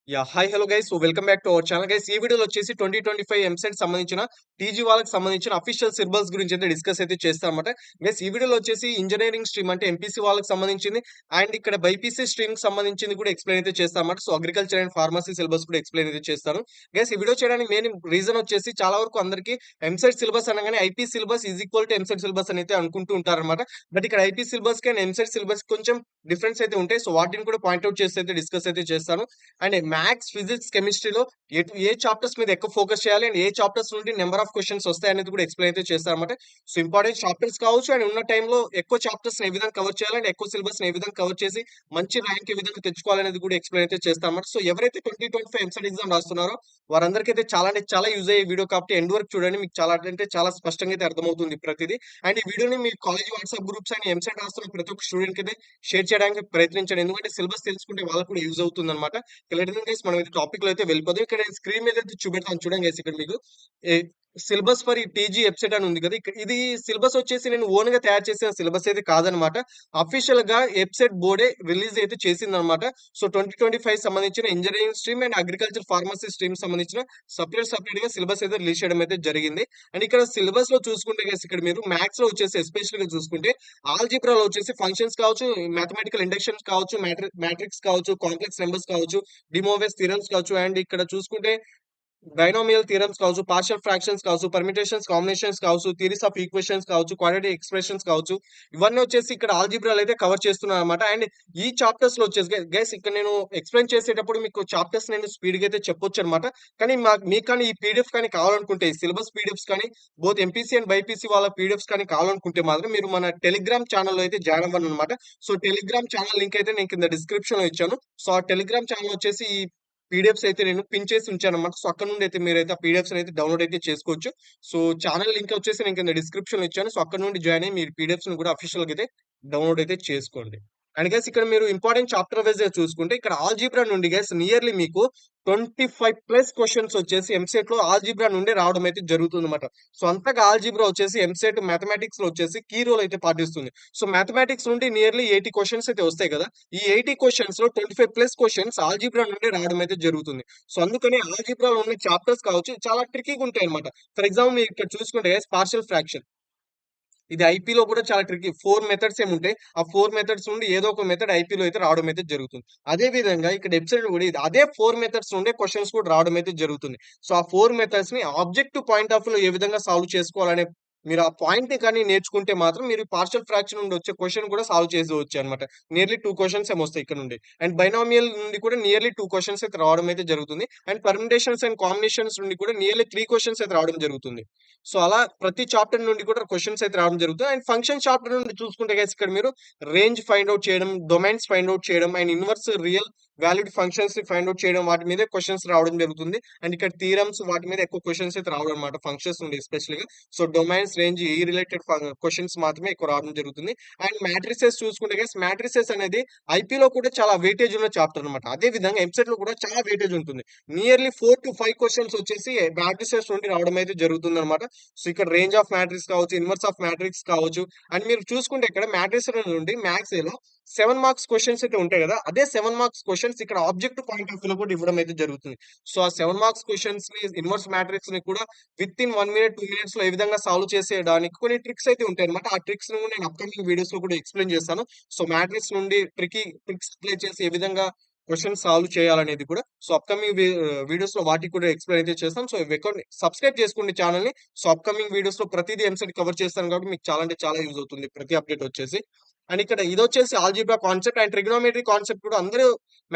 Hi hello guys. Welcome back to our channel guys. ఈ వీడియోలో వచ్చేసి 2025 ఎంసెట్ సంబంధించిన టీజీ వాళ్ళకి సంబంధించిన అఫీషియల్ సిలబస్ గురించి అయితే డిస్కస్ అయితే చేస్తామన్నమాట. గైస్ ఈ వీడియోలో వచ్చేసి ఇంజినీరింగ్ స్ట్రీమ్ అంటే ఎంపీసీ వాళ్ళకి సంబంధించింది అండ్ ఇక్కడ బైపీసీ స్ట్రీమ్ కి సంబంధించింది కూడా ఎక్స్ప్లెయిన్ అయితే చేస్తామన్నమాట. So agriculture and pharmacy syllabus కూడా ఎక్స్ప్లెయిన్ అయితే చేస్తాను. గైస్ ఈ వీడియో చేయడానికి మెయిన్ రీజన్ వచ్చేసి చాలా వరకు అందరికీ ఎంసెట్ సిలబస్ అనగానే IP syllabus is equal to EAMCET syllabus అని అయితే అనుకుంటూ ఉంటారన్నమాట. బట్ ఇక్కడ ఐపీ సిలబస్ కి అండ్ ఎంసెట్ సిలబస్ కొంచెం డిఫరెన్స్ అయితే ఉంటాయి. సో వాటిని కూడా పాయింట్అవుట్ చేసి అయితే డిస్కస్ అయితే చేస్తాను. అండ్ మ్యాథ్స్, ఫిజిక్స్, కెమిస్ట్రీలో ఏ చాప్టర్స్ మీద ఎక్కువ ఫోకస్ చేయాలి అండ్ ఏ చాప్టర్స్ నుండి నెంబర్ ఆఫ్ క్వశ్చన్స్ వస్తాయి అనేది కూడా ఎక్స్ప్లెయిన్ అయితే చేస్తారన్నమాట. సో ఇంపార్టెంట్ చాప్టర్స్ కావచ్చు అండ్ ఉన్న టైంలో ఎక్కువ చాప్టర్స్ ఏ విధంగా కవర్ చేయాలి అండ్ ఎక్కువ సిలబస్ ఏ విధంగా కవర్ చేసి మంచి ర్యాంక్ ఏ విధంగా తెచ్చుకోవాలనేది కూడా ఎక్స్ప్లెయిన్ అయితే చేస్తామన్నమాట. సో ఎవరైతే 2025 ఎంసెట్ ఎగ్జామ్ రాస్తున్నారో వారందరికీ అయితే చాలా అంటే చాలా యూజ్ అయ్యే వీడియో కాబట్టి ఎండ్ వరకు చూడండి. మీకు చాలా అంటే చాలా స్పష్టంగా అయితే అర్థమవుతుంది ప్రతిదీ. అండ్ ఈ వీడియోని మీ college WhatsApp groups and EAMCET రాస్తున్న ప్రతి ఒక్క స్టూడెంట్ కి అయితే షేర్ చేయడానికి ప్రయత్నించండి. ఎందుకంటే సిలబస్ తెలుసుకుంటే వాళ్ళకు కూడా యూజ్ అవుతుంది అనమాట. మనం అయితే టాపిక్ లో అయితే వెళ్ళిపోదాం. ఇక్కడ నేను స్క్రీన్ మీద అయితే చూపెడతాను చూడండి guys. ఇక్కడ మీకు సిలబస్ ఫర్ ఈ టీజీ వెబ్సైట్ అని ఉంది కదా. ఇది సిలబస్ వచ్చేసి నేను ఓన్ గా తయారు చేసిన సిలబస్ అయితే కాదనమాట. అఫీషియల్ గా వెబ్సైట్ బోర్డే రిలీజ్ అయితే చేసింది అనమాట. సో 2025 సంబంధించిన engineering stream and agriculture pharmacy stream సంబంధించిన సపరేట్ గా సిలబస్ అయితే రిలీజ్ చేయడం అయితే జరిగింది. అండ్ ఇక్కడ సిలబస్ లో చూసుకుంటే guys, ఇక్కడ మీరు మ్యాథ్స్ లో వచ్చేసి ఎస్పెషల్ గా చూసుకుంటే ఆల్జీబ్రాలో వచ్చేసి ఫంక్షన్స్ కావచ్చు, మ్యాథమెటికల్ ఇండక్షన్స్ కావచ్చు, మ్యాట్రిక్స్ కావచ్చు, కాంప్లెక్స్ నెంబర్స్ కావచ్చు, డిమోవెస్ థియరమ్స్ కావచ్చు అండ్ ఇక్కడ చూసుకుంటే బైనామియల్ థియరమ్స్ కావచ్చు, పార్షియల్ ఫ్రాక్షన్స్ కావచ్చు, పర్మిటేషన్స్, కాంబినేషన్స్ కావచ్చు, థియరీస్ ఆఫ్ ఈక్వేషన్స్ కావచ్చు, క్వాడ్రాటిక్ ఎక్స్ప్రెషన్స్ కావచ్చు, ఇవన్నీ వచ్చేసి ఇక్కడ ఆల్జీబ్రాలో అయితే కవర్ చేస్తున్నాను అనమాట. అండ్ ఈ చాప్టర్స్ లో వచ్చేసి గైస్ ఇక్కడ నేను ఎక్స్ప్లెయిన్ చేసేటప్పుడు మీకు చాప్టర్స్ నేను స్పీడ్ గా అయితే చెప్పొచ్చు అనమాట. కానీ మీకు కానీ ఈ పీడిఎఫ్ కానీ కావాలనుకుంటే ఈ సిలబస్ పీడిఎఫ్స్ కానీ బోత్ ఎంపీసీ అండ్ బైపీసీ వాళ్ళ పీడిఎఫ్స్ కానీ కావాలనుకుంటే మాత్రం మీరు మన టెలిగ్రామ్ ఛానల్ లో అయితే జాయిన్ అవ్వండి అనమాట. సో టెలిగ్రామ్ ఛానల్ లింక్ అయితే నేను కింద డిస్క్రిప్షన్ లో ఇచ్చాను. సో ఆ టెలిగ్రామ్ ఛానల్ వచ్చేసి ఈ పీడిఎఫ్స్ అయితే నేను పిన్ చేసి ఉంచానన్నమాట. సో అక్కడ నుండి అయితే మీరైతే ఆ పీడిఎఫ్స్ అయితే డౌన్లోడ్ అయితే చేసుకోవచ్చు. సో ఛానల్ లింక్ వచ్చేసి నేను కింద డిస్క్రిప్షన్ లో ఇచ్చాను. సో అక్కడ నుండి జాయిన్ అయ్యి మీరు పీడిఎఫ్స్ ని కూడా అఫీషియల్ గా అయితే డౌన్లోడ్ అయితే చేసుకోండి. అండ్ గైస్ ఇక్కడ మీరు ఇంపార్టెంట్ చాప్టర్ వైజ్ చూసుకుంటే ఇక్కడ ఆల్జీబ్రా నుండి గైస్ నియర్లీ మీకు 25+ క్వశ్చన్స్ వచ్చేసి ఎంసెట్ లో ఆల్జీబ్రా నుండి రావడం అయితే జరుగుతుంది అనమాట. సో అంతగా ఆల్జీబ్రా వచ్చేసి ఎంసెట్ మ్యాథమెటిక్స్ లో వచ్చేసి కీ రోల్ అయితే పాటిస్తుంది. సో మ్యాథమెటిక్స్ నుండి నియర్లీ 80 క్వశ్చన్స్ అయితే వస్తాయి కదా. ఈ 80 క్వశ్చన్స్ లో 25+ క్వశ్చన్స్ ఆల్జీబ్రా నుండి రావడం అయితే జరుగుతుంది. సో అందుకని ఆల్జీబ్రాలో ఉన్న చాప్టర్స్ కావచ్చు చాలా ట్రికీగా ఉంటాయి అనమాట. ఫర్ ఎగ్జాంపుల్ మీరు ఇక్కడ చూసుకుంటే పార్షియల్ ఫ్రాక్షన్, ఇది ఐపీలో కూడా చాలా ట్రికీ. 4 మెథడ్స్ ఏముంటాయి. ఆ 4 మెథడ్స్ నుండి ఏదో ఒక మెథడ్ ఐపీలో అయితే రావడం అయితే జరుగుతుంది. అదే విధంగా ఇక్కడ వెబ్సైట్ కూడా అదే 4 మెథడ్స్ నుండే క్వశ్చన్స్ కూడా రావడం అయితే జరుగుతుంది. సో ఆ 4 మెథడ్స్ ని ఆబ్జెక్టివ్ పాయింట్ ఆఫ్ వ్యూ లో ఏ విధంగా సాల్వ్ చేసుకోవాలనే మీరు ఆ పాయింట్ ని కానీ నేర్చుకుంటే మాత్రం మీరు పార్షియల్ ఫ్రాక్షన్ నుండి వచ్చే క్వశ్చన్ కూడా సాల్వ్ చేసేవచ్చు అనమాట. నియర్లీ 2 క్వశ్చన్స్ ఏమో వస్తాయి ఇక్కడ నుండి. అండ్ బైనామియల్ నుండి కూడా నియర్లీ 2 క్వశ్చన్స్ అయితే రావడం అయితే జరుగుతుంది. అండ్ పర్మిటేషన్స్ అండ్ కాంబినేషన్స్ నుండి కూడా నియర్లీ 3 క్వశ్చన్స్ అయితే రావడం జరుగుతుంది. సో అలా ప్రతి చాప్టర్ నుండి కూడా క్వశ్చన్స్ అయితే రావడం జరుగుతుంది. అండ్ ఫంక్షన్ చాప్టర్ నుండి చూసుకుంటే గైస్ ఇక్కడ మీరు రేంజ్ ఫైండ్ అవుట్ చేయడం, డొమైన్స్ ఫైండ్ అవుట్ చేయడం and inverse real valued functions ని ఫైండ్ అవుట్ చేయడం, వాటి మీద క్వశ్చన్స్ రావడం జరుగుతుంది. అండ్ ఇక్కడ థీరమ్స్ వాటి మీద ఎక్కువ క్వశ్చన్స్ అయితే రావడం అనమాట ఫంక్షన్స్ నుండి ఎస్పెషల్ గా. సో డొమైన్స్, రేంజ్, ఈ రిలేటెడ్ క్వశ్చన్స్ మాత్రమే ఎక్కువ రావడం జరుగుతుంది. అండ్ మ్యాట్రిసెస్ చూసుకుంటే గైస్ మ్యాట్రిసెస్ అనేది ఐపీలో కూడా చాలా వెయిటేజ్ ఉన్న చాప్టర్ అనమాట. అదే విధంగా ఎంసెట్ లో కూడా చాలా వెయిటేజ్ ఉంటుంది. నియర్లీ 4 to 5 క్వశ్చన్స్ వచ్చేసి మ్యాట్రిసెస్ నుండి రావడం అయితే జరుగుతుంది అనమాట. సో ఇక్కడ రేంజ్ ఆఫ్ మ్యాట్రిక్స్ కావచ్చు, ఇన్వర్స్ ఆఫ్ మ్యాట్రిక్స్ కావచ్చు. అండ్ మీరు చూసుకుంటే ఇక్కడ మ్యాట్రిక్స్ నుండి మ్యాథ్స్ లో 7 మార్క్స్ క్వశ్చన్స్ అయితే ఉంటాయి కదా. అదే 7 మార్క్స్ క్వశ్చన్స్ ఇక్కడ ఆబ్జెక్టివ్ పాయింట్ ఆఫ్ వ్యూ లో కూడా ఇవ్వడం అయితే జరుగుతుంది. సో ఆ 7 మార్క్స్ క్వశ్చన్స్ ని ఇన్వర్స్ మ్యాట్రిక్స్ ని కూడా విత్ ఇన్ 1 minute 2 minutes లో ఏ విధంగా సాల్వ్ చేసేయడానికి కొన్ని ట్రిక్స్ అయితే ఉంటాయి అనమాట. ఆ ట్రిక్స్ ను నేను అప్కమింగ్ వీడియోస్ లో కూడా ఎక్స్ప్లెయిన్ చేస్తాను. సో మ్యాట్రిక్స్ నుండి ట్రిక్స్ అప్లై చేసి ఏ విధంగా క్వశ్చన్ సాల్వ్ చేయాలనేది కూడా సో అప్కమింగ్ వీడియోస్ లో వాటికి కూడా ఎక్స్ప్లెయిన్ అయితే చేస్తాం. సో సబ్స్క్రైబ్ చేసుకోండి ఛానల్ ని. సో అప్కమింగ్ వీడియోస్ లో ప్రతిదీ ఎంసెట్ కవర్ చేస్తాను కాబట్టి మీకు చాలా అంటే చాలా యూజ్ అవుతుంది ప్రతి అప్డేట్ వచ్చేసి. అండ్ ఇక్కడ ఇది వచ్చేసి algebra concept and trigonometry concept కూడా అందరూ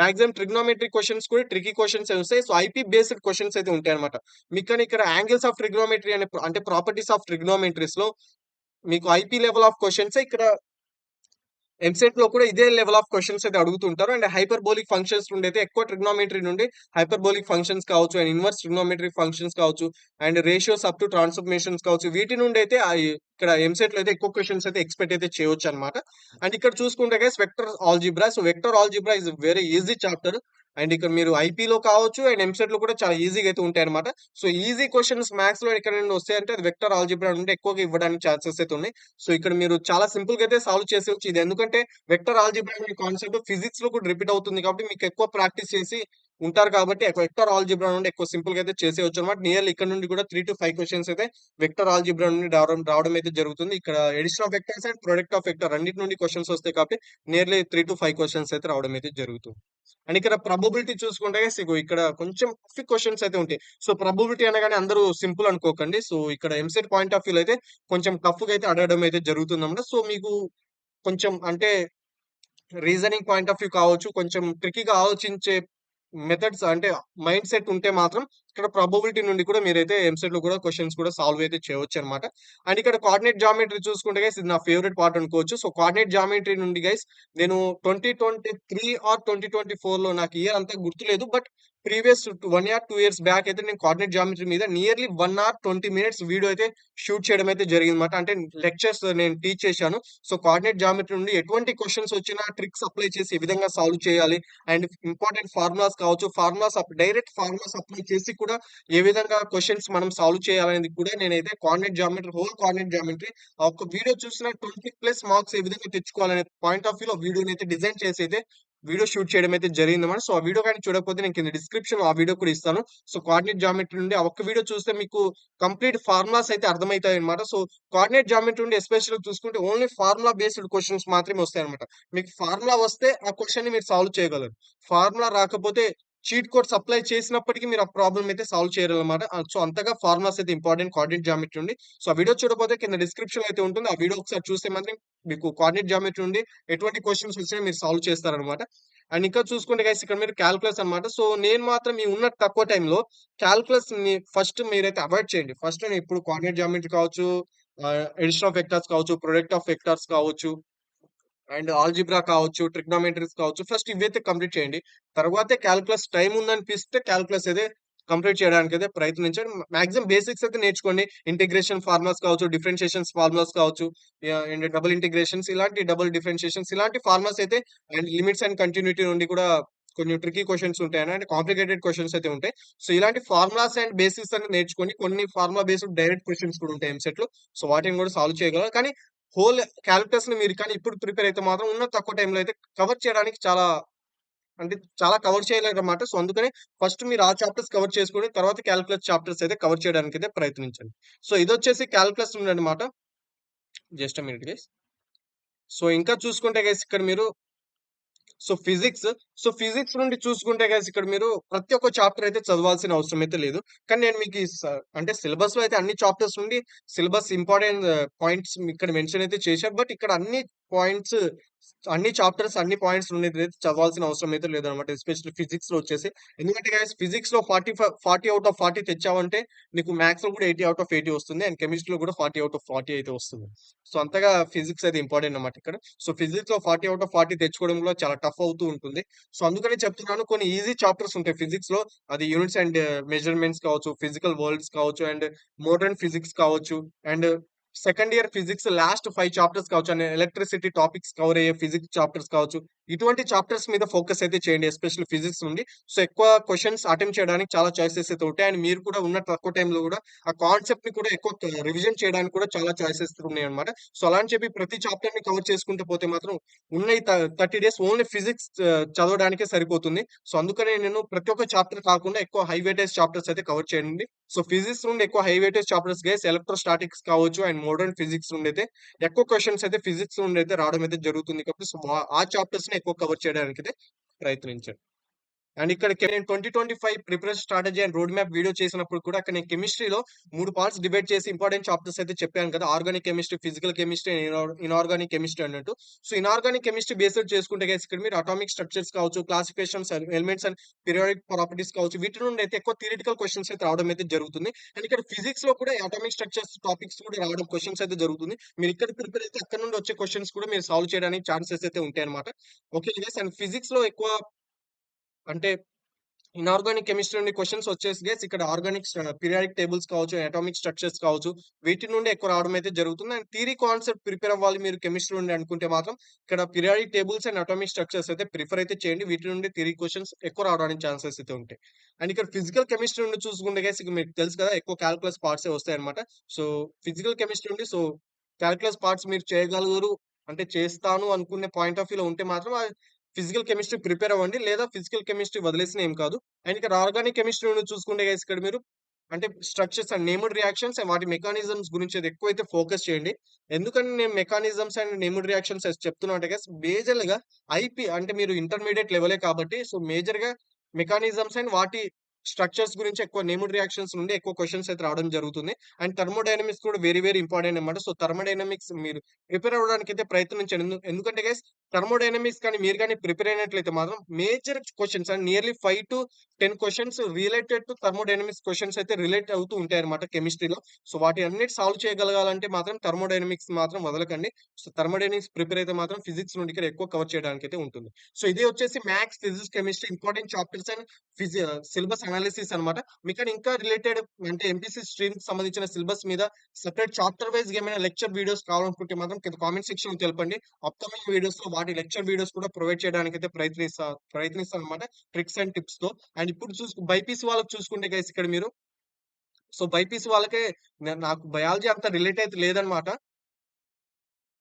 మాక్సిమం ట్రిగ్నోమెట్రీ క్వశ్చన్స్ కూడా ట్రికీ క్వశ్చన్స్ వస్తాయి. సో ఐపీ బేస్డ్ క్వశ్చన్స్ అయితే ఉంటాయి అనమాట. మీకు కానీ ఇక్కడ యాంగిల్స్ ఆఫ్ ట్రిగ్నోమెట్రీ అంటే ప్రాపర్టీస్ ఆఫ్ ట్రిగ్నోమెట్రీస్ లో మీకు ఐపీ లెవెల్ ఆఫ్ క్వశ్చన్స్ ఇక్కడ ఎంసెట్ లో కూడా ఇదే లెవెల్ ఆఫ్ క్వశ్చన్స్ అయితే అడుగుతుంటారు. అండ్ హైపర్బోలిక్ ఫంక్షన్స్ నుండి అయితే ఎక్కువ ట్రిగ్నోమెట్రీ నుండి హైపర్బోలిక్ ఫంక్షన్స్ కావచ్చు అండ్ ఇన్వర్స్ ట్రిగ్నోమెట్రీ ఫంక్షన్స్ కావచ్చు and ratios up to transformations కావచ్చు, వీటి నుండి అయితే ఇక్కడ ఎంసెట్ లో అయితే ఎక్కువ క్వశ్చన్స్ అయితే ఎక్స్పెక్ట్ అయితే చేయొచ్చు అనమాట. అండ్ ఇక్కడ చూసుకుంటే guys vector algebra. So vector algebra is very easy chapter. And ఇక్కడ మీరు ఐపీలో కావచ్చు అండ్ ఎంసెట్ లో కూడా చాలా ఈజీగా అయితే ఉంటాయి అనమాట. సో ఈజీ క్వశ్చన్స్ మ్యాథ్స్ లో ఎక్కడ నుండి వస్తాయంటే అది వెక్టర్ ఆల్జీబ్రా నుండి ఎక్కువగా ఇవ్వడానికి ఛాన్సెస్ అయితే ఉన్నాయి. సో ఇక్కడ మీరు చాలా సింపుల్ గా అయితే సాల్వ్ చేసేవచ్చు ఇది. ఎందుకంటే వెక్టర్ ఆల్జీబ్రా అనే కాన్సెప్ట్ ఫిజిక్స్ లో కూడా రిపీట్ అవుతుంది కాబట్టి మీకు ఎక్కువ ప్రాక్టీస్ చేసి ఉంటారు కాబట్టి వెక్టర్ ఆల్జీబ్రా నుండి ఎక్కువ సింపుల్‌గా అయితే చేసేయొచ్చనమాట. నియర్‌లీ ఇక్కడ నుండి కూడా 3-5 క్వెషన్స్ అయితే వెక్టర్ ఆల్జీబ్రా నుండి రావడం రావడం అయితే జరుగుతుంది. ఇక్కడ addition of vectors and product of vector రెండిటి నుండి క్వెషన్స్ వస్తాయి కాబట్టి నియర్‌లీ 3-5 క్వెషన్స్ అయితే రావడం అయితే జరుగుతుంది. అండ్ ఇక్కడ ప్రాబబిలిటీ చూసుకుంటే గైస్ ఇగో ఇక్కడ కొంచెం టఫ్ క్వెషన్స్ అయితే ఉంటాయి. సో, ప్రాబబిలిటీ అనగానే అందరూ సింపుల్ అనుకోకండి. సో, ఇక్కడ ఎంసెట్ పాయింట్ ఆఫ్ వ్యూలో అయితే కొంచెం టఫ్‌గా అయితే అడగడం అయితే జరుగుతుందన్నమాట. సో, మీకు కొంచెం అంటే రీజనింగ్ పాయింట్ ఆఫ్ వ్యూ కావచ్చు, కొంచెం ట్రిక్కీగా ఆలోచించే మెథడ్స్ అంటే మైండ్ సెట్ ఉంటే మాత్రం ఇక్కడ ప్రాబబిలిటీ నుండి కూడా మీరైతే ఎంసెట్‌లో కూడా క్వెషన్స్ కూడా సాల్వ్ అయితే చేయొచ్చనమాట. అండ్ ఇక్కడ కోఆర్డినేట్ జామెట్రీ చూసుకుంటే గైస్ ఇది నా ఫేవరెట్ పార్ట్ అనుకోవచ్చు. సో, కోఆర్డినేట్ జామెట్రీ నుండి గైస్ నేను 2023 ఆర్ 2024లో నాకు ఇయర్ అంతా గుర్తులేదు. But previous 1 year, 2 years back అయితే నేను కోఆర్డినేట్ జామెట్రీ మీద నియర్‌లీ 1 అవర్ 20 మినిట్స్ వీడియో అయితే షూట్ చేయడం అయితే జరిగిందన్నమాట. అంటే లెక్చర్స్ నేను టీచ్ చేశాను. సో, కోఆర్డినేట్ జామెట్రీ నుండి ఎటువంటి క్వెషన్స్ వచ్చినా ట్రిక్స్ అప్లై చేసి ఏ విధంగా సాల్వ్ చేయాలి అండ్ ఇంపార్టెంట్ ఫార్ములాస్ కావచ్చు, డైరెక్ట్ ఫార్ములాస్ అప్లై చేసి కూడా ఏ విధంగా క్వెషన్స్ మనం సాల్వ్ చేయాలనేది కూడా నేనైతే హోల్ కోఆర్డినేట్ జామెట్రీ ఆ ఒక్క వీడియో చూసిన 20+ మార్క్స్ ఏ విధంగా తెచ్చుకోవాలనే పాయింట్ ఆఫ్ వ్యూలో వీడియోని అయితే డిజైన్ చేసి అయితే వీడియో షూట్ చేయడం అయితే జరిగిందన్నమాట. సో, ఆ వీడియో గాని చూడకపోతే నేను కింద డిస్క్రిప్షన్‌లో ఆ వీడియో కూడా ఇస్తాను. సో, కోఆర్డినేట్ జామెట్రీ నుండి ఆ ఒక్క వీడియో చూస్తే మీకు కంప్లీట్ ఫార్ములాస్ అయితే అర్థమైతాయన్నమాట. సో, కోఆర్డినేట్ జామెట్రీ నుండి ఎస్పెషల్‌గా చూసుకుంటే ఓన్లీ ఫార్ములా బేస్డ్ క్వెషన్స్ మాత్రమే వస్తాయన్నమాట. మీకు ఫార్ములా వస్తే ఆ క్వెషన్‌ని మీరు సాల్వ్ చేయగలరు. ఫార్ములా రాకపోతే చీట్ కోడ్స్ అప్లై చేసినప్పటికీ మీరు ఆ ప్రాబ్లమ్ అయితే సాల్వ్ చేయలేరన్నమాట. సో, అంతగా ఫార్ములాస్ అయితే ఇంపార్టెంట్ కోఆర్డినేట్ జామెట్రీ నుండి. సో, ఆ వీడియో చూడకపోతే కింద డిస్క్రిప్షన్‌లో అయితే ఉంటుంది. ఆ వీడియో ఒకసారి చూస్తే మాత్రం మీకు కోఆర్డినేట్ జామెట్రీ నుండి ఎటువంటి క్వెషన్స్ వచ్చినా మీరు సాల్వ్ చేస్తారన్నమాట. అండ్ ఇంకా చూసుకుంటే గైస్ ఇక్కడ మీరు కాలిక్యులస్ అన్నమాట. సో, నేను మాత్రం ఈ ఉన్న తక్కువ టైంలో కాలిక్యులస్‌ని ఫస్ట్ మీరైతే అవాయిడ్ చేయండి. ఫస్ట్ నేను ఇప్పుడు కోఆర్డినేట్ జామెట్రీ కావచ్చు, అడిషన్ ఆఫ్ వెక్టర్స్ కావచ్చు, ప్రొడక్ట్ ఆఫ్ వెక్టర్స్ కావచ్చు అండ్ ఆల్జీబ్రా కావచ్చు, ట్రిగ్నోమెట్రీస్ కావచ్చు. ఫస్ట్ ఇవైతే కంప్లీట్ చేయండి. తర్వాతే కాలిక్యులస్ టైమ్ ఉందనిపిస్తే కాలిక్యులస్ అయితే కంప్లీట్ చేయడానికైతే ప్రయత్నించండి. మాక్సిమం బేసిక్స్ అయితే నేర్చుకోండి. ఇంటిగ్రేషన్ ఫార్ములాస్ కావచ్చు, డిఫరెన్షియేషన్స్ ఫార్ములాస్ కావచ్చు, అండ్ డబుల్ ఇంటిగ్రేషన్స్ ఇలాంటి డబుల్ డిఫరెన్షియేషన్స్ ఇలాంటి ఫార్ములాస్ అయితే అండ్ లిమిట్స్ అండ్ కంటిన్యూటీ నుండి కూడా కొన్ని ట్రిక్కీ క్వెషన్స్ ఉంటాయని అంటే కాంప్లికేటెడ్ క్వెషన్స్ అయితే ఉంటాయి. సో, ఇలాంటి ఫార్ములాస్ అండ్ బేసిక్స్ అనేది నేర్చుకొని కొన్ని ఫార్ములా బేస్డ్ డైరెక్ట్ క్వెషన్స్ కూడా ఉంటాయి ఎంసెట్‌లో. సో, వాటిని కూడా సాల్వ్ చేయగలరు. కానీ హోల్ కాలిక్యులస్‌ని మీరు కానీ ఇప్పుడు ప్రిపేర్ అయితే మాత్రం ఉన్న తక్కువ టైంలో అయితే కవర్ చేయడానికి చాలా కవర్ చేయలేరన్నమాట. సో, అందుకని ఫస్ట్ మీరు ఆ చాప్టర్స్ కవర్ చేసుకొని తర్వాత కాలిక్యులస్ చాప్టర్స్ అయితే కవర్ చేయడానికైతే ప్రయత్నించండి. సో, ఇదొచ్చేసి కాలిక్యులస్ నుండన్నమాట. Just a minute guys. So, ఇంకా చూసుకుంటే గైస్ ఇక్కడ మీరు ఫిజిక్స్. ఫిజిక్స్ నుండి చూసుకుంటే గైస్ ఇక్కడ మీరు ప్రతి ఒక్క చాప్టర్ అయితే చదవాల్సిన అవసరం అయితే లేదు. కానీ నేను మీకు అంటే సిలబస్‌లో అయితే అన్ని చాప్టర్స్ నుండి సిలబస్ ఇంపార్టెంట్ పాయింట్స్ ఇక్కడ మెన్షన్ అయితే చేశారు. బట్ ఇక్కడ పాయింట్స్ అన్ని చాప్టర్స్, అన్ని పాయింట్స్ నుండి అయితే చదవాల్సిన అవసరం అయితే లేదనమాట. ఎస్పెషల్లీ ఫిజిక్స్‌లో వచ్చేసి. ఎందుకంటే గైస్ ఫిజిక్స్‌లో 40 ఔట్ ఆఫ్ 40 తెచ్చావంటే నీకు మ్యాథ్స్‌లో కూడా 80 ఔట్ ఆఫ్ 80 వస్తుంది. అండ్ కెమిస్ట్రీలో కూడా 40 ఔట్ ఆఫ్ 40 అయితే వస్తుంది. సో, అంతగా ఫిజిక్స్ అయితే ఇంపార్టెంట్ అన్నమాట ఇక్కడ. సో, ఫిజిక్స్‌లో 40 ఔట్ ఆఫ్ 40 తెచ్చుకోవడం కూడా చాలా టఫ్ అవుతూ ఉంటుంది. సో, అందుకనే చెప్తున్నాను కొన్ని ఈజీ చాప్టర్స్ ఉంటాయి ఫిజిక్స్‌లో. అది యూనిట్స్ అండ్ మెజర్‌మెంట్స్ కావచ్చు, ఫిజికల్ వరల్డ్స్ కావచ్చు, అండ్ మోడర్న్ ఫిజిక్స్ కావచ్చు, and second year physics last 5 chapters కావచ్చు, అండ్ ఎలక్ట్రిసిటీ టాపిక్స్ కవర్ అయ్యే ఫిజిక్స్ చాప్టర్స్ కావచ్చు. ఇటువంటి చాప్టర్స్ మీద ఫోకస్ అయితే చేయండి. ఎస్పెషల్లీ ఫిజిక్స్ నుండి. సో, ఎక్కువ క్వెషన్స్ అటెంప్ట్ చేయడానికి చాలా చాయిసెస్ అయితే ఉంటాయి. అండ్ మీరు కూడా ఉన్న తక్కువ టైంలో కూడా ఆ కాన్సెప్ట్‌ని కూడా ఎక్కువ రివిజన్ చేయడానికి కూడా చాలా చాయిసెస్ ఉన్నాయన్నమాట. సో, అలా అని చెప్పి ప్రతి చాప్టర్‌ని కవర్ చేసుకుంటూ పోతే మాత్రం ఉన్న ఈ 30 డేస్ ఓన్లీ ఫిజిక్స్ చదవడానికే సరిపోతుంది. సో, అందుకనే నేను ప్రతి ఒక్క చాప్టర్ కాకుండా ఎక్కువ హై వెయిటేజ్ చాప్టర్స్ అయితే కవర్ చేయండి. సో, ఫిజిక్స్ నుండి ఎక్కువ high weightage chapters guys electrostatics కావచ్చు అండ్ మోడర్న్ ఫిజిక్స్ నుండి అయితే ఎక్కువ క్వెషన్స్ అయితే ఫిజిక్స్ నుండి అయితే రావడం అయితే జరుగుతుంది కాబట్టి సో, ఆ చాప్టర్స్‌ని ఎక్కువ కవర్ చేయడానికైతే ప్రయత్నించండి. అండ్ ఇక్కడ నేను 2025 preparation strategy and road map video చేసినప్పుడు కూడా అక్కడ నేను కెమిస్ట్రీలో 3 పార్ట్స్ డివైడ్ చేసి ఇంపార్టెంట్ చాప్టర్స్ అయితే చెప్పాను కదా! Organic chemistry, physical chemistry, inorganic chemistry అన్నట్టు. సో, ఇనార్గానిక్ కెమిస్ట్రీ బేస్డ్ చేసుకుంటే గైస్ ఇక్కడ మీరు అటామిక్ స్ట్రక్చర్స్ కావచ్చు, classifications, elements and periodic properties కావచ్చు, వీటి నుండి అయితే ఎక్కువ థియరిటికల్ క్వెషన్స్ అయితే రావడం అయితే జరుగుతుంది. అండ్ ఇక్కడ ఫిజిక్స్‌లో కూడా అటామిక్ స్ట్రక్చర్స్ టాపిక్స్ కూడా రావడం క్వెషన్స్ అయితే జరుగుతుంది. మీరు ఇక్కడ ప్రిపేర్ అయితే అక్కడ నుండి వచ్చే క్వెషన్స్ కూడా మీరు సాల్వ్ చేయడానికి ఛాన్సెస్ అయితే ఉంటాయన్నమాట. Okay guys. అండ్ ఫిజిక్స్‌లో ఎక్కువ అంటే ఇనార్గానిక్ కెమిస్ట్రీ నుండి క్వెషన్స్ వచ్చేసి గైస్ ఇక్కడ పీరియాడిక్ టేబుల్స్ కావచ్చు, అటామిక్ స్ట్రక్చర్స్ కావచ్చు, వీటి నుండి ఎక్కువ రావడం అయితే జరుగుతుంది. అండ్ థియరీ కాన్సెప్ట్ ప్రిపేర్ అవ్వాలి మీరు కెమిస్ట్రీ నుండి అనుకుంటే మాత్రం ఇక్కడ periodic tables and atomic structures అయితే ప్రిఫర్ అయితే చేయండి. వీటి నుండి థియరీ క్వెషన్స్ ఎక్కువ రావడానికి ఛాన్సెస్ అయితే ఉంటాయి. అండ్ ఇక్కడ ఫిజికల్ కెమిస్ట్రీ నుండి చూసుకుంటే గైస్ ఇక మీకు తెలుసు కదా! ఎక్కువ కాలిక్యులస్ పార్ట్సే వస్తాయన్నమాట. సో, ఫిజికల్ కెమిస్ట్రీ నుండి కాలిక్యులస్ పార్ట్స్ మీరు చేయగలరు అంటే చేస్తాను అనుకునే పాయింట్ ఆఫ్ వ్యూలో ఉంటే మాత్రం ఫిజికల్ కెమిస్ట్రీ ప్రిపేర్ అవ్వండి. లేదా ఫిజికల్ కెమిస్ట్రీ వదిలేసినా ఏం కాదు. అండ్ ఇక్కడ ఆర్గానిక్ కెమిస్ట్రీ నుండి చూసుకుంటే గైస్ ఇక్కడ మీరు అంటే structures and named reactions and వాటి మెకానిజమ్స్ గురించి అయితే ఎక్కువైతే ఫోకస్ చేయండి. ఎందుకని నేను మెకానిజమ్స్ అండ్ నేమ్డ్ రియాక్షన్స్ చెప్తున్నా అంటే గైస్ మేజర్‌గా అంటే మీరు ఇంటర్మీడియేట్ లెవెలే కాబట్టి సో మేజర్‌గా మెకానిజమ్స్ అండ్ వాటి స్ట్రక్చర్స్ గురించి ఎక్కువ నేమ్డ్ రియాక్షన్స్ నుండి ఎక్కువ క్వెషన్స్ అయితే రావడం జరుగుతుంది. అండ్ థర్మోడైనమిక్స్ కూడా వెరీ వెరీ ఇంపార్టెంట్ అన్నమాట. సో థర్మోడైనమిక్స్ మీరు ప్రిపేర్ అవ్వడానికైతే ప్రయత్నించండి. ఎందుకంటే గైస్ థర్మోడైనమిక్స్ కానీ మీరు గాని ప్రిపేర్ అయినట్లయితే మాత్రం major questions and nearly 5-10 questions related to thermodynamics questions అయితే రిలేట్ అవుతూ ఉంటాయన్నమాట కెమిస్ట్రీలో. సో వాటి అన్నిటి సాల్వ్ చేయగలగాలంటే మాత్రం థర్మోడైనమిక్స్ మాత్రం వదలకండి. సో థర్మోడైనమిక్స్ ప్రిపేర్ అయితే మాత్రం ఫిజిక్స్ నుండి ఇక్కడ ఎక్కువ కవర్ చేయడానికైతే ఉంటుంది. సో ఇదే వచ్చేసి maths, physics, chemistry important chapters and syllabus analysis అన్నమాట. మీకని ఇంకా రిలేటెడ్ అంటే ఎంపీసీ స్ట్రీమ్‌కి సంబంధించిన సిలబస్ మీద సెపరేట్ చాప్టర్ వైస్‌గా ఏమైనా లెక్చర్ వీడియోస్ కావాలనుకుంటే మాత్రం కింద కామెంట్ సెక్షన్‌లో తెలపండి. అప్‌కమింగ్ వీడియోస్‌లో వాటి లెక్చర్ వీడియోస్ కూడా ప్రొవైడ్ చేయడానికైతే ప్రయత్నిస్తానన్నమాట. ట్రిక్స్ అండ్ టిప్స్‌తో. అండ్ ఇప్పుడు బైపీసీ వాళ్ళకి చూసుకుంటే గైస్ ఇక్కడ మీరు సో బైపీసీ వాళ్ళకే నాకు బయాలజీ అంత రిలేట్ అయితే లేదన్నమాట.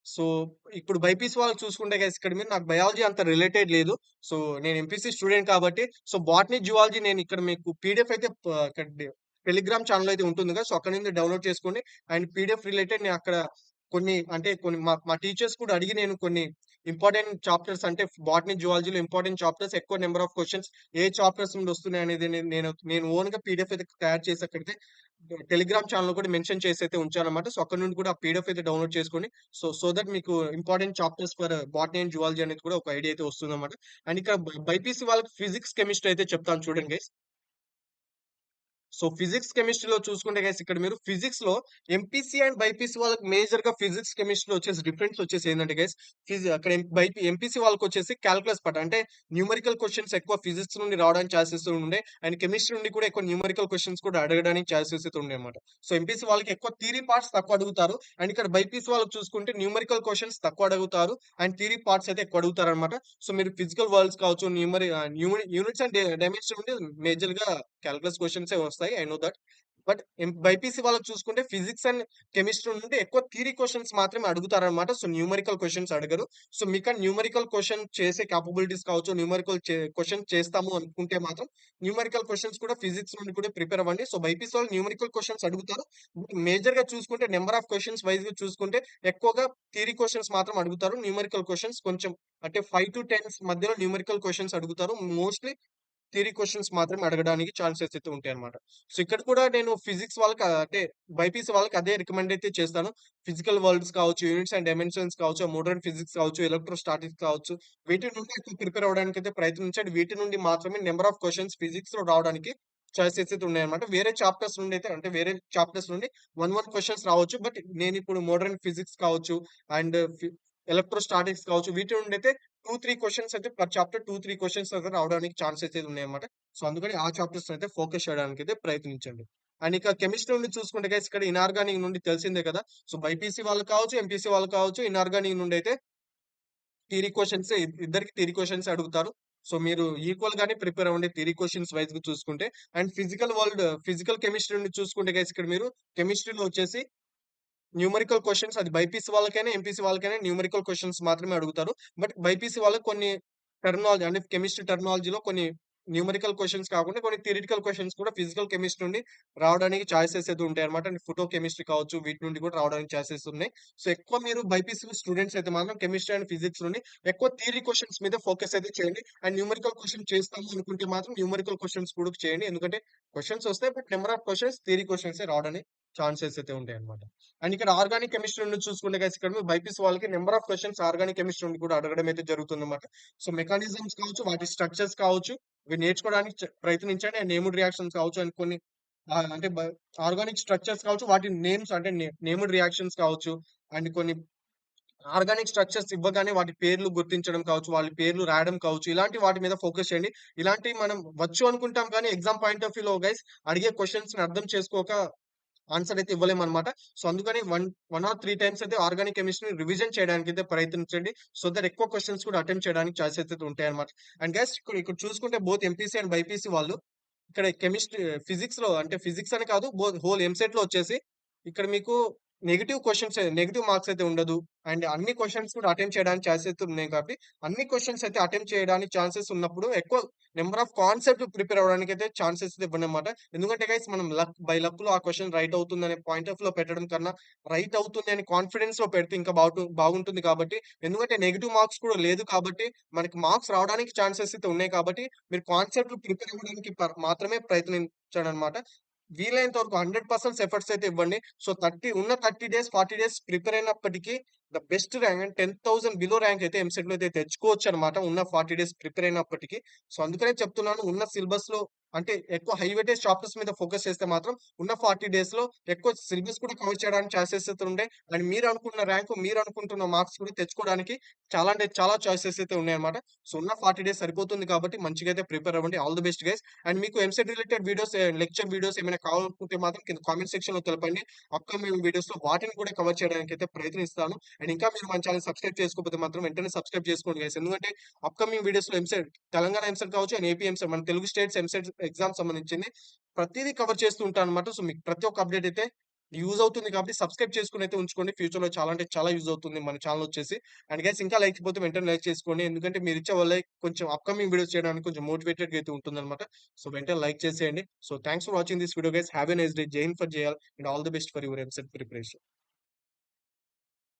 సో, ఇప్పుడు బైపీసీ వాళ్ళకి చూసుకుంటే గైస్ ఇక్కడ మీరు నాకు బయాలజీ అంత రిలేటెడ్ లేదు. సో, నేను ఎంపీసీ స్టూడెంట్ కాబట్టి సో, బాటనీ, జువాలజీ నేను ఇక్కడ మీకు పీడీఎఫ్ అయితే ఇక్కడ టెలిగ్రామ్ ఛానెల్ అయితే ఉంటుంది కదా! సో, అక్కడి నుంచి డౌన్‌లోడ్ చేసుకోండి. అండ్ పీడీఎఫ్ రిలేటెడ్ నేను అక్కడ కొన్ని మా మా టీచర్స్ కూడా అడిగి నేను కొన్ని ఇంపార్టెంట్ చాప్టర్స్ అంటే బాటనీ, జువాలజీలో ఇంపార్టెంట్ చాప్టర్స్ ఎక్కువ number of questions A chapters నుండి వస్తున్నాయి అనేది నేను ఓన్‌గా పీడీఎఫ్ అయితే తయారు చేసి అక్కడైతే టెలిగ్రామ్ ఛానెల్‌లో కూడా మెన్షన్ చేసి అయితే ఉంచానన్నమాట. సో, అక్కడి నుండి కూడా ఆ పీడీఎఫ్ అయితే డౌన్‌లోడ్ చేసుకోండి. సో దట్ మీకు important chapters for botany and zoology అనేది కూడా ఒక ఐడియా అయితే వస్తుందన్నమాట. అండ్ ఇక్కడ బైపీసీ వాళ్ళకి ఫిజిక్స్, కెమిస్ట్రీ అయితే చెప్తాను చూడండి గైస్. సో ఫిజిక్స్ కెమిస్ట్రీలో చూసుకుంటే గైస్ ఇక్కడ మీరు ఫిజిక్స్ లో ఎంపీసీ అండ్ బైపీసీ వాళ్ళకి మేజర్ గా ఫిజిక్స్ కెమిస్ట్రీలో వచ్చేసి డిఫరెన్స్ వచ్చేసి ఏంటంటే గైస్ అక్కడ ఎంపీసీ వాళ్ళకి వచ్చేసి క్యాల్కులస్ పార్ట్ అంటే న్యూమరికల్ క్వశ్చన్స్ ఎక్కువ ఫిజిక్స్ నుండి రావడానికి ఛాన్సెస్ ఉండే అండ్ కెమిస్ట్రీ నుండి కూడా ఎక్కువ న్యూమరికల్ క్వశ్చన్స్ కూడా అడగడానికి ఛాన్సెస్ అయితే ఉండే అనమాట. సో ఎంపీసీ వాళ్ళకి ఎక్కువ థియరీ పార్ట్స్ తక్కువ అడుగుతారు అండ్ ఇక్కడ బైపీసీ వాళ్ళకి చూసుకుంటే న్యూమరికల్ క్వశ్చన్స్ తక్కువ అడుగుతారు అండ్ థియరీ పార్ట్స్ అయితే ఎక్కువ అడుగుతారు అనమాట. సో మీరు ఫిజికల్ వర్డ్స్ కావచ్చు యూనిట్స్ అండ్ డైమెన్షన్ ఉంటే మేజర్ గా క్యాల్కులస్ క్వశ్చన్స్ వస్తాయి. I know that. But BiPC వాళ్ళకి చూసుకుంటే ఫిజిక్స్ అండ్ కెమిస్ట్రీ నుండి ఎక్కువ థియరీ క్వశ్చన్స్ మాత్రమే అడుగుతారనమాట. సో న్యూమరికల్ క్వశ్చన్స్ అడగరు. సో మీకు న్యూమరికల్ క్వశ్చన్ చేసే కేపబిలిటీస్ కావచ్చు, న్యూమరికల్ క్వశ్చన్ చేస్తాము అనుకుంటే మాత్రం న్యూమరికల్ క్వశ్చన్స్ కూడా ఫిజిక్స్ నుండి కూడా ప్రిపేర్ అవ్వండి. సో బైపీసీ వాళ్ళు న్యూమరికల్ క్వశ్చన్స్ అడుగుతారు. మేజర్ గా చూసుకుంటే నెంబర్ ఆఫ్ క్వశ్చన్స్ వైజ్ గా చూసుకుంటే ఎక్కువగా థియరీ క్వశ్చన్స్ మాత్రం అడుగుతారు. న్యూమరికల్ క్వశ్చన్స్ కొంచెం అంటే 5-10 మధ్యలో న్యూమరికల్ క్వశ్చన్స్ అడుగుతారు. మోస్ట్లీ థియరీ క్వెషన్స్ మాత్రమే అడగడానికి ఛాన్సెస్ అయితే ఉంటాయన్నమాట. సో ఇక్కడ కూడా నేను ఫిజిక్స్ వాళ్ళకి అంటే బైపీసీ వాళ్ళకి అదే రికమెండ్ అయితే చేస్తాను. ఫిజికల్ వరల్డ్స్ కావచ్చు, యూనిట్స్ అండ్ డైమెన్షన్స్ కావచ్చు, మోడర్న్ ఫిజిక్స్ కావచ్చు, ఎలక్ట్రోస్టాటిక్స్ కావచ్చు, వీటి నుండి ఎక్కువ ప్రిపేర్ అవ్వడానికి అయితే ప్రయత్నించండి. వీటి నుండి మాత్రమే నెంబర్ ఆఫ్ క్వెషన్స్ ఫిజిక్స్ లో రావడానికి ఛాన్సెస్ అయితే ఉన్నాయన్నమాట. వేరే చాప్టర్స్ నుండి అయితే అంటే వేరే చాప్టర్స్ నుండి 1 క్వెషన్స్ రావచ్చు. బట్ నేను ఇప్పుడు మోడర్న్ ఫిజిక్స్ కావచ్చు అండ్ ఎలక్ట్రోస్టాటిక్స్ కావచ్చు వీటి నుండి అయితే 2-3 క్వెషన్స్ అయితే పర్ చాప్టర్ 2-3 క్వెషన్స్ అయితే రావడానికి ఛాన్సెస్ అయితే ఉన్నాయన్నమాట. సో అందుకని ఆ చాప్టర్స్ అయితే ఫోకస్ చేయడానికి అయితే ప్రయత్నించండి. అండ్ ఇక కెమిస్ట్రీ నుండి చూసుకుంటే గైస్ ఇక్కడ ఇనార్గానిక్ నుండి తెలిసిందే కదా! సో బైపీసీ వాళ్ళు కావచ్చు, ఎంపీసీ వాళ్ళు కావచ్చు ఇనార్గానిక్ నుండి అయితే థియరీ క్వెషన్స్ ఇద్దరికి థియరీ క్వెషన్స్ అడుగుతారు. సో మీరు ఈక్వల్ గానే ప్రిపేర్ అవ్వండి థియరీ క్వెషన్స్ వైస్‌గా చూసుకుంటే. అండ్ ఫిజికల్ కెమిస్ట్రీ నుండి చూసుకుంటే గైస్ ఇక్కడ మీరు కెమిస్ట్రీలో వచ్చేసి న్యూమరికల్ క్వెషన్స్ అది బైపీసీ వాళ్ళకైనా, ఎంపీసీ వాళ్ళకైనా న్యూమరికల్ క్వెషన్స్ మాత్రమే అడుగుతారు. బట్ బైపీసీ వాళ్ళకి కొన్ని టెర్మినాలజీ అంటే కెమిస్ట్రీ టెర్మినాలజీలో కొన్ని న్యూమరికల్ క్వెషన్స్ కాకుండా కొన్ని థియరిటికల్ క్వెషన్స్ కూడా ఫిజికల్ కెమిస్ట్రీ నుండి రావడానికి చాయిసెస్ అయితే ఉంటాయన్నమాట. అండ్ ఫోటో కెమిస్ట్రీ కావచ్చు వీటి నుండి కూడా రావడానికి చాయిసెస్ ఉన్నాయి. సో ఎక్కువ మీరు బైపీసీ స్టూడెంట్స్ అయితే మాత్రం కెమిస్ట్రీ అండ్ ఫిజిక్స్ నుండి ఎక్కువ థియరీ క్వెషన్స్ మీద ఫోకస్ అయితే చేయండి. అండ్ న్యూమరికల్ క్వెషన్ చేస్తాము అనుకుంటే మాత్రం న్యూమరికల్ క్వెషన్స్ కూడా చేయండి. ఎందుకంటే క్వెషన్స్ వస్తాయి. But number of questions theory క్వెషన్సే రావడానికి ఛాన్సెస్ అయితే ఉంటాయన్నమాట. అండ్ ఇక్కడ ఆర్గానిక్ కెమిస్ట్రీ నుండి చూసుకుంటే గైస్ ఇక్కడ బైపీసీ వాళ్ళకి number of questions organic chemistry నుండి కూడా అడగడం అయితే జరుగుతుందన్నమాట. సో మెకానిజమ్స్ కావచ్చు, వాటి స్ట్రక్చర్స్ కావచ్చు, ఇవి నేర్చుకోవడానికి ప్రయత్నించండి. అండ్ నేమ్డ్ రియాక్షన్స్ కావచ్చు అండ్ కొన్ని అంటే ఆర్గానిక్ స్ట్రక్చర్స్ కావచ్చు, వాటి నేమ్స్ అంటే నేమ్డ్ రియాక్షన్స్ కావచ్చు అండ్ కొన్ని ఆర్గానిక్ స్ట్రక్చర్స్ ఇవ్వగానే వాటి పేర్లు గుర్తించడం కావచ్చు, వాళ్ళ పేర్లు రాయడం కావచ్చు, ఇలాంటి వాటి మీద ఫోకస్ చేయండి. ఇలాంటివి మనం వచ్చు అనుకుంటాం కానీ ఎగ్జామ్ పాయింట్ ఆఫ్ వ్యూలో గైస్ అడిగే క్వెషన్స్‌ని అర్థం చేసుకోక ఆన్సర్ అయితే ఇవ్వలేమన్నమాట. సో, అందుకని 1 ఆర్ 3 టైమ్స్ అయితే ఆర్గానిక్ కెమిస్ట్రీని రివిజన్ చేయడానికైతే ప్రయత్నించండి. సో దట్ ఎక్కువ క్వెషన్స్ కూడా అటెంప్ట్ చేయడానికి ఛాన్సెస్ అయితే ఉంటాయన్నమాట. అండ్ గైస్ ఇక్కడ చూసుకుంటే బోత్ ఎంపీసీ అండ్ బైపీసీ వాళ్ళు ఇక్కడ ఫిజిక్స్‌లో అంటే ఫిజిక్స్ అని కాదు హోల్ ఎంసెట్‌లో వచ్చేసి ఇక్కడ మీకు నెగెటివ్ మార్క్స్ అయితే ఉండదు. అండ్ అన్ని క్వెషన్స్ కూడా అటెంప్ట్ చేయడానికి ఛాన్సెస్ ఉన్నాయి కాబట్టి, అన్ని క్వెషన్స్ అయితే అటెంప్ట్ చేయడానికి ఛాన్సెస్ ఉన్నప్పుడు ఎక్కువ నంబర్ ఆఫ్ కాన్సెప్ట్ ప్రిపేర్ అవ్వడానికైతే ఛాన్సెస్ ఇవ్వనన్నమాట. ఎందుకంటే గైస్ మనం లక్‌లో ఆ క్వెషన్ రైట్ అవుతుందనే పాయింట్ ఆఫ్‌లో పెట్టడం కన్నా, రైట్ అవుతుంది అని కాన్ఫిడెన్స్‌లో పెడితే ఇంకా బాగుంటుంది కాబట్టి, ఎందుకంటే నెగెటివ్ మార్క్స్ కూడా లేదు కాబట్టి, మనకి మార్క్స్ రావడానికి ఛాన్సెస్ అయితే ఉన్నాయి కాబట్టి, మీరు కాన్సెప్ట్‌లు ప్రిపేర్ అవ్వడానికి మాత్రమే ప్రయత్నించండన్నమాట. వీలైనంత వరకు 100% ఎఫర్ట్స్ అయితే ఇవ్వండి. సో, 30 డేస్, 40 డేస్ ప్రిపేర్ అయినప్పటికీ ద బెస్ట్ ర్యాంక్ అంటే 10,000 బిలో ర్యాంక్ అయితే ఎంసెట్‌లో అయితే తెచ్చుకోవచ్చనమాట. ఉన్న 40 డేస్ ప్రిపేర్ అయినప్పటికీ. సో, అందుకనే చెప్తున్నాను ఉన్న సిలబస్‌లో అంటే ఎక్కువ హై వెయిటేజ్ చాప్టర్స్ మీద ఫోకస్ చేస్తే మాత్రం ఉన్న 40 డేస్‌లో ఎక్కువ సిలబస్ కూడా కవర్ చేయడానికి చాయిసెస్ అయితే ఉంటాయి. అండ్ మీరు అనుకుంటున్న మార్క్స్ కూడా తెచ్చుకోవడానికి చాలా అంటే చాలా చాయిసెస్ అయితే ఉన్నాయన్నమాట. సో, ఉన్న 40 డేస్ సరిపోతుంది కాబట్టి మంచిగా అయితే ప్రిపేర్ అవ్వండి. All the best guys. And మీకు EAMCET related videos, lecture videos ఏమైనా కావాలనుకుంటే మాత్రం కింద కామెంట్ సెక్షన్‌లో తెలపండి. అప్‌కమింగ్ వీడియోస్‌లో వాటిని కూడా కవర్ చేయడానికైతే ప్రయత్నిస్తాను. అండ్ ఇంకా మీరు మన ఛానెల్ సబ్స్క్రైబ్ చేసుకోకపోతే మాత్రం వెంటనే సబ్స్క్రైబ్ చేసుకోండి గైస్. ఎందుకంటే అప్‌కమింగ్ వీడియోస్‌లో తెలంగాణ ఎంసెట్ కావచ్చు అండ్ ఏపీ ఎంసెట్ మన తెలుగు స్టేట్స్ ఎంసెట్ ఎగ్జామ్ సంబంధించింది ప్రతీదీ కవర్ చేస్తూ ఉంటానన్నమాట. సో, మీకు ప్రతి ఒక్క అప్‌డేట్ అయితే యూజ్ అవుతుంది కాబట్టి సబ్స్క్రైబ్ చేసుకొని అయితే ఉంచుకోండి. ఫ్యూచర్‌లో చాలా అంటే చాలా యూజ్ అవుతుంది మన ఛానెల్ వచ్చేసి. అండ్ గైస్ ఇంకా లైక్ చేయకపోతే వెంటనే లైక్ చేసుకోండి. ఎందుకంటే మీరిచ్చే ఒక లైక్ కొంచెం అప్‌కమింగ్ వీడియోస్ చేయడానికి కొంచెం మోటివేటెడ్‌గా అయితే ఉంటుందన్నమాట. సో, వెంటనే లైక్ చేసేయండి. So, thanks for watching this video guys. Have a nice day. Jai Hind for JL and all the best for your EAMCET preparation.